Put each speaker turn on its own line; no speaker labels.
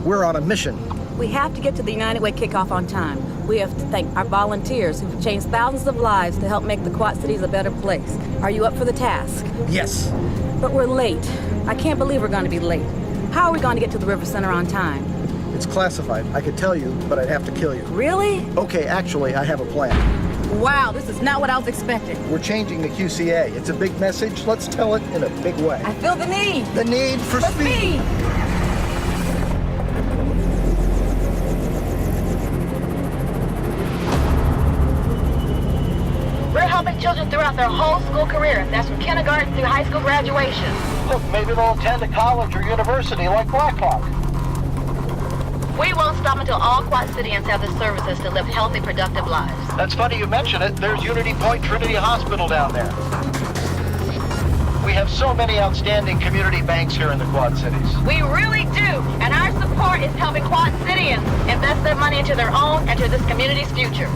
We're on a mission.
We have to get to the United Way kickoff on time. We have to thank our volunteers who've changed thousands of lives to help make the Quad Cities a better place. Are you up for the task?
Yes.
But we're late. I can't believe we're going to be late. How are we going to get to the River Center on time?
It's classified. I could tell you, but I'd have to kill you.
Really?
Okay, actually, I have a plan.
Wow, this is not what I was expecting.
We're changing the QCA. It's a big message. Let's tell it in a big way.
I feel the need.
The need for speed.
We're helping children throughout their whole school career. That's from kindergarten through high school graduation.
Look, maybe they'll attend a college or university like Blackhawk.
We won't stop until all Quad Cityans have the services to live healthy, productive lives.
That's funny you mention it. There's Unity Point Trinity Hospital down there. We have so many outstanding community banks here in the Quad Cities.
We really do, and our support is helping Quad Cityans invest their money into their own and to this community's future.